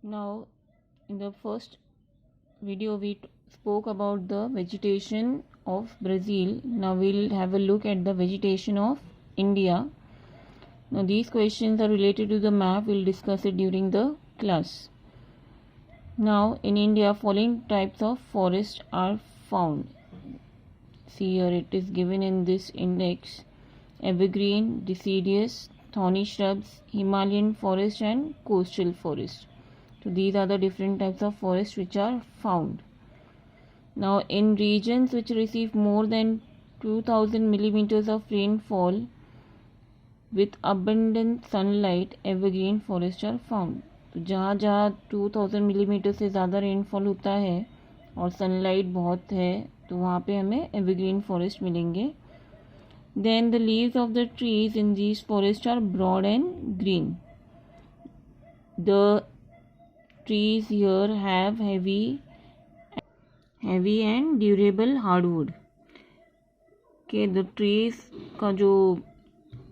Now, in the first video, we spoke about the vegetation of Brazil. Now, we'll have a look at the vegetation of India. Now, these questions are related to the map. We'll discuss it during the class. Now, in India, following types of forest are found. See here, it is given in this index: evergreen, deciduous, thorny shrubs, Himalayan forest, and coastal forest. So these are the different types of forests which are found. Now, in regions which receive more than 2000 millimeters of rainfall with abundant sunlight, evergreen forests are found. तो जहाँ जहाँ 2000 millimetre से ज़्यादा rainfall होता है और sunlight बहुत है तो वहाँ पे हमें एवरग्रीन फॉरेस्ट मिलेंगे. Then the leaves of the trees in these forests are broad and green. The trees here have heavy and durable hardwood. Okay, the trees का जो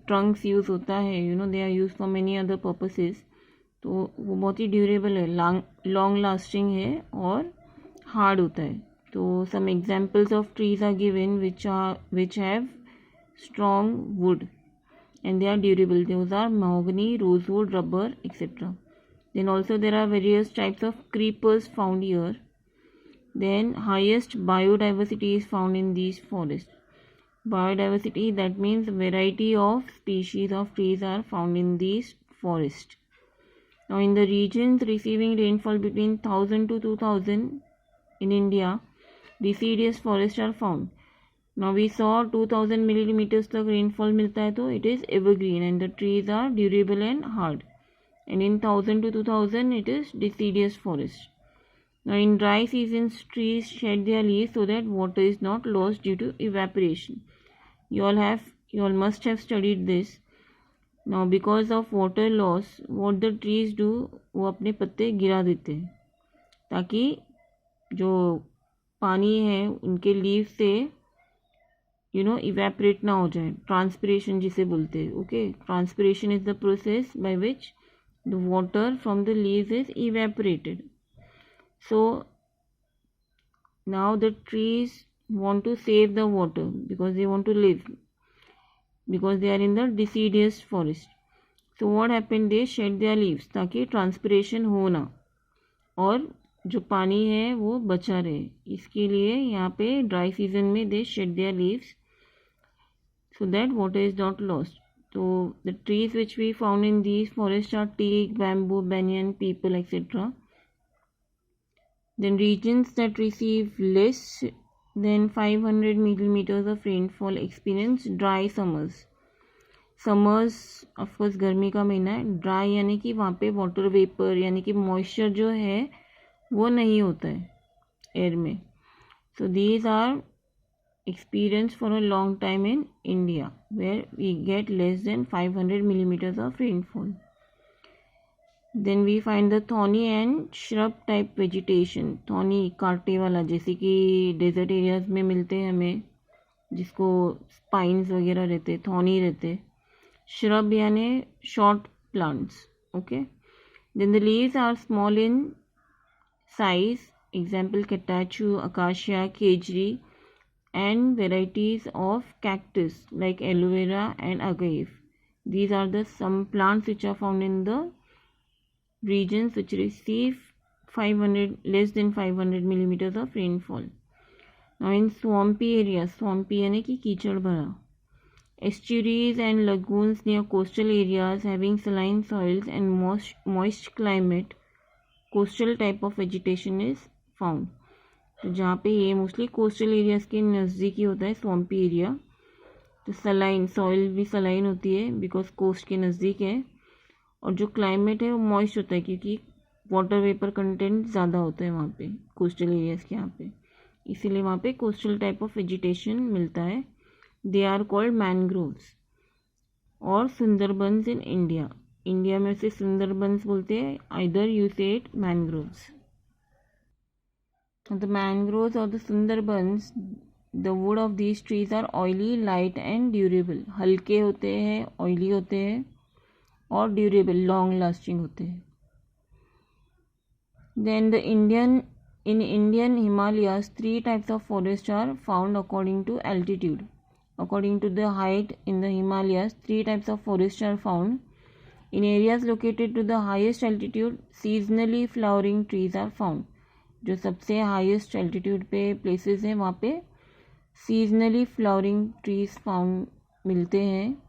trunks यूज़ होता है, they are used for many other purposes. तो वो बहुत ही durable है, long lasting है और हार्ड होता है. तो some examples of trees are given which have strong wood and they are durable. Those are mahogany, rosewood, rubber, etc. Then also there are various types of creepers found here. Then highest biodiversity is found in these forests. Biodiversity, that means variety of species of trees are found in these forests. Now in the regions receiving rainfall between 1000 to 2000 in India, deciduous forests are found. Now we saw 2000 millimeters तक rainfall मिलता है तो it is evergreen and the trees are durable and hard. And in 1000 to 2000 it is deciduous forest. Now in dry seasons trees shed their leaves so that water is not lost due to evaporation. You all must have studied this. Now because of water loss, what the trees do, वो अपने पत्ते गिरा देते हैं ताकि जो पानी है उनके लीव से evaporate ना हो जाए. ट्रांसपिरेशन जिसे बोलते हैं. Okay, transpiration is the process by which the water from the leaves is evaporated. So now the trees want to save the water because they want to live, because they are in the deciduous forest. So what happened, they shed their leaves ताकि transpiration हो ना और जो पानी है वो बचा रहे. इसके लिए यहाँ पे ड्राई सीजन में they shed their leaves so that water is not lost. So the trees which we found in these forests are teak, bamboo, banyan, peepal, etc. Then regions that receive less than 500 millimeters of rainfall experience dry summers. Summers of course गर्मी का महीना है. Dry यानी कि वहाँ पे water vapour यानी कि मॉइस्चर जो है वो नहीं होता है एयर में. So these are experienced for a long time in India where we get less than 500 millimeters of rainfall. Then we find the thorny and shrub type vegetation. thorny कांटे वाला जैसे कि डेजर्ट एरियाज में मिलते हैं हमें, जिसको स्पाइन्स वगैरह रहते, थॉर्नी रहते. shrub यानी short plants. Okay, then the leaves are small in size. Example catechu, acacia, kejri, and varieties of cactus like aloe vera and agave. These are the some plants which are found in the regions which receive less than 500 millimeters of rainfall. Now in swampy areas, swampy यानी कि कीचड़ भरा, estuaries and lagoons near coastal areas having saline soils and moist climate, coastal type of vegetation is found. तो जहाँ पे ये mostly coastal areas के नज़दीक ही होता है स्वम्पी एरिया. तो सलाइन सॉइल भी सलाइन होती है बिकॉज कोस्ट के नज़दीक है और जो क्लाइमेट है वो मॉइस्ट होता है क्योंकि वाटर वेपर कंटेंट ज़्यादा होता है वहाँ पे कोस्टल एरियाज़ के यहाँ पे, इसीलिए वहाँ पे कोस्टल टाइप ऑफ वेजिटेशन मिलता है. दे आर कॉल्ड मैनग्रोव्स और सुंदरबंस इन इंडिया. इंडिया में से सुंदरबंस बोलते हैं, आइदर यू से it mangroves. The mangroves or the Sundarbans, the wood of these trees are oily, light and durable. हल्के होते हैं, oily होते हैं और durable, long lasting होते हैं. Then in Indian Himalayas, three types of forests are found according to altitude. According to the height in the Himalayas, three types of forests are found. In areas located to the highest altitude, seasonally flowering trees are found. जो सबसे highest altitude पे places हैं वहाँ पे seasonally flowering trees found मिलते हैं.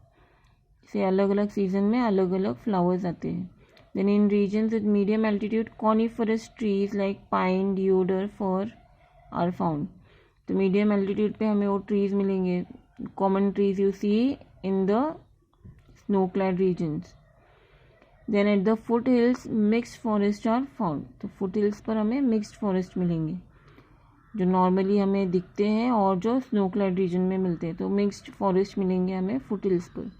से अलग अलग सीजन में अलग अलग फ्लावर्स आते हैं. Then in regions with medium altitude coniferous trees like pine, deodar, fir are found. तो मीडियम एल्टीट्यूड पे हमें वो ट्रीज मिलेंगे, common trees you see in the snow clad regions. Then at the foothills mixed forest are found. तो foothills पर हमें mixed forest मिलेंगे जो नॉर्मली हमें दिखते हैं और जो स्नो क्लैड रीजन में मिलते हैं. तो मिक्स्ड फॉरेस्ट मिलेंगे हमें फुट हिल्स पर.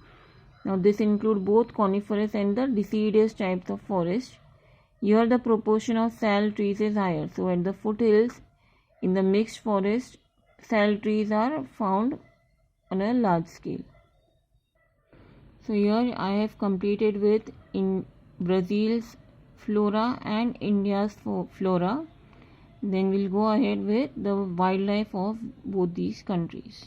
Now this include both coniferous and the deciduous types of forest. Here the proportion of sal trees is higher. So at the foothills in the mixed forest, sal trees are found on a large scale. So here I have completed with in Brazil's flora and India's flora. Then we'll go ahead with the wildlife of both these countries.